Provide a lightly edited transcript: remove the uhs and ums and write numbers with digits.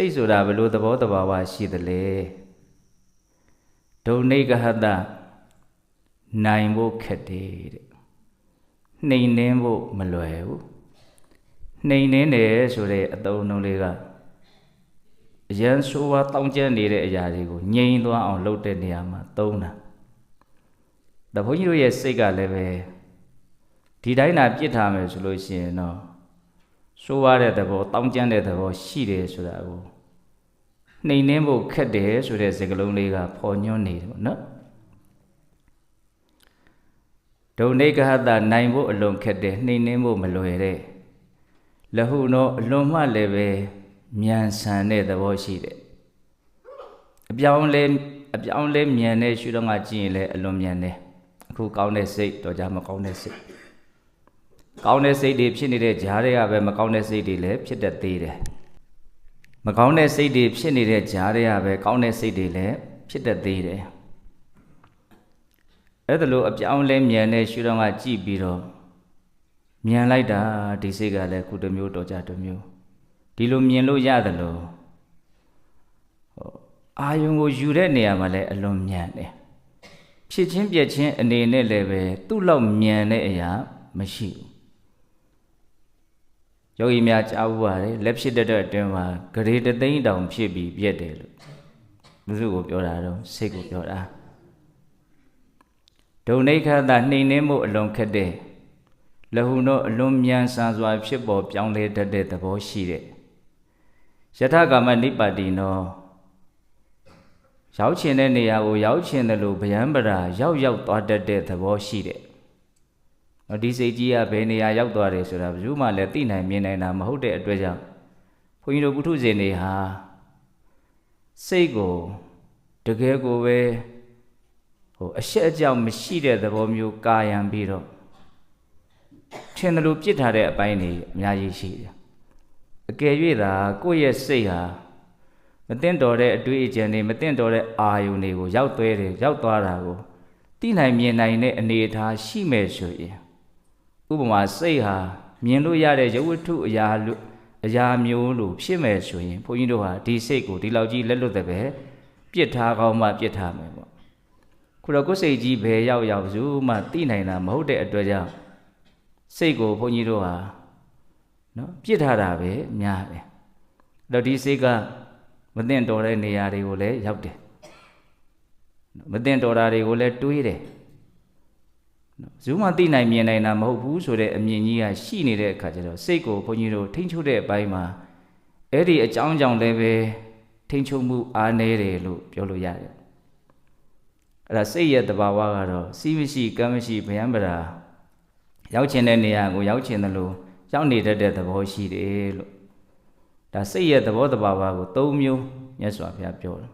စိတ်ဆိုတာဘယ်လိုသဘောတဘာဝရှိသလဲဒုနိဂဟတနိုင်ဖို့ခက်တယ်တဲ့နှိမ်နှင်းဖို့မလွယ်ဘူးနှိမ်နှင်းတယ်ဆိုတဲ့အသုံးအနှုန်းလေးကအရန်ဆိုးဝါးတောင်းကျမ်းနေတဲ့အရာတွေကိုငြိမ်သွားအောင်လုပ်တဲ့နေရာမှာသုံးတာဒါဘုန်းကြီးတို့ရဲ့စိတ်ကလည်းပဲဒီတိုင်းသာပြစ်ထားမယ်ဆိုလို့ရှိရင်တော့ဆိုးဝါးတဲ့သဘောတောင်းကျမ်းတဲ့သဘောရှိတယ်ဆိုတာကိုနှိမ်နှင်းဖို့ခက်တယ်ဆိုတဲ့စကားလုံးလေးကပေါ်ညွှန်းနေတယ်ပေါ့နော်ဒုနိဂဟတနိုင်ဖို့အလွန်ခက်တယ်နှိမ်နှင်းဖို့မလွယ်တဲ့လဟုနောအလွန်မှလည်းပဲမြန်ဆန်တဲ့သဘောရှိတယ်အပြောင်းလဲမြန်တဲ့ရှုတော့ကကြည့်ရင်လည်းအလွန်မြန်တယ်အခုကောင်းတဲ့စိတ်တော့ကြမကောင်းတဲ့စိတ်ကောင်းတဲ့စိတ်တွေဖြစ်နေတဲ့ဂျားတွေကပဲမကောင်းတဲ့စိတ်တွေလည်းဖြစ်တတ်သေးတယ်မကောင်းတဲ့စိတ်တွေဖြစ်နေတဲ့ဂျားတွေကပဲကောင်းတဲ့စိတ်တွေလည်းဖြစ်တတ်သေးတယ်အဲ့ဒါလို့အပြောင်းလဲမြန်တဲ့ရှုတော့ကကြည့်ပြီးတော့မြန်လိုက်တာဒီစိတ်ကလည်းခုတစ်မျိုးတော့ကြတစ်မျိုးဒီလိုမြင်လို့ရတယ်လို့အာယုံကိုယူတဲ့နေရာမှာလည်းအလွန်မြန်တယ်ဖြစ်ချင်းပြက်ချင်းအနေနဲ့လည်းပဲသူ့လောက်မြန်တဲ့အရာမရှိဘူးယောဂီများကြားဘူးပါတယ်လက်ဖြစ်တဲ့အတွင်းမှာဂရေတသိန်းတောင်ဖြစ်ပြီးပြက်တယ်လို့ဘုရားကိုပြောတာတော့စိတ်ကိုပြောတာဒုနိဂဟတနှိမ်နှင်းမှုအလွန်ခက်တဲ့လဟုနောအလွန်မြန်ဆန်စွာဖြစ်ပေါ်ပြောင်းလဲတတ်တဲ့သဘောရှိတဲ့ယထကာမနိပါတိနောရောက်ချင်တဲ့နေရာကိုရောက်ချင်တယ်လို့ဗျံပရာရောက်သွားတတ်တဲ့သဘောရှိတဲ့ဒီစိတ်ကြီးကဘယ်နေရာရောက်သွားတယ်ဆိုတာဘယ်သူမှလည်းသိနိုင်မြင်နိုင်တာမဟုတ်တဲ့အတွက်ကြောင့်ဘုန်းကြီးတို့ပုထုဇဉ်တွေဟာစိတ်ကိုတကယ်ကိုပဲအရှက်အကြောင်းမရှိတဲ့သဘောမျိုးကာယံပြီးတော့ထင်တယ်လို့ပြစ်ထားတဲ့အပိုင်းတွေအများကြီးရှိတယ်အကယ်၍သာကိုယ့်ရဲ့စိတ်ဟာမသိတော်တဲ့အတွေ့အကြုံတွေမသိတော်တဲ့အာယုန်တွေကိုရောက်သွားတာကိုသိနိုင်မြင်နိုင်တဲ့အနေအထားရှိမဲ့ဆိုရင်ဥပမာစိတ်ဟာမြင်လို့ရတဲ့ရုပ်ဝတ္ထုအရာမျိုးလို့ဖြစ်မဲ့ဆိုရင်ဘုန်းကြီးတို့ဟာဒီစိတ်ကိုဒီလောက်ကြီးလက်လွတ်တဲ့ပဲပြစ်ထားကောင်းမှပြစ်ထားမယ်ပေါ့ခုတော့ကိုယ်စိတ်ကြီးဘယ်ရောက်စုမှသိနိုင်တာမဟုတ်တဲ့အတွက်ကြောင့်စိတ်ကိုဘုန်းကြီးတို့ဟာနော်ပြစ်ထားတာပဲများတယ်အဲ့တော့ဒီစိတ်ကမသိတော်တဲ့နေရာတွေကိုလည်းရောက်တယ်မသိတော်တာတွေကိုလည်းတွေးတယ်ဇူးမှသိနိုင်မြင်နိုင်တာမဟုတ်ဘူးဆိုတဲ့အမြင်ကြီးကရှိနေတဲ့အခါကျတော့စိတ်ကိုဘုန်းကြီးတို့ထိန်းချုပ်တဲ့အပိုင်းမှာအဲ့ဒီအကြောင်းကြောင့်လည်းပဲထိန်းချုပ်မှုအားနည်းတယ်လို့ပြောလို့ရတယ်အဲ့ဒါစိတ်ရဲ့တဘာဝကတော့စီးမရှိကမ်းမရှိဗျံပရာရောက်ချင်တဲ့နေရာကိုရောက်ချင်တယ်လို့ရောက်နေတတ်တဲ့သဘောရှိတယ်လို့ဒါစိတ်ရဲ့သဘောတဘာဝကို၃မျိုးမြတ်စွာဘုရားပြောတယ်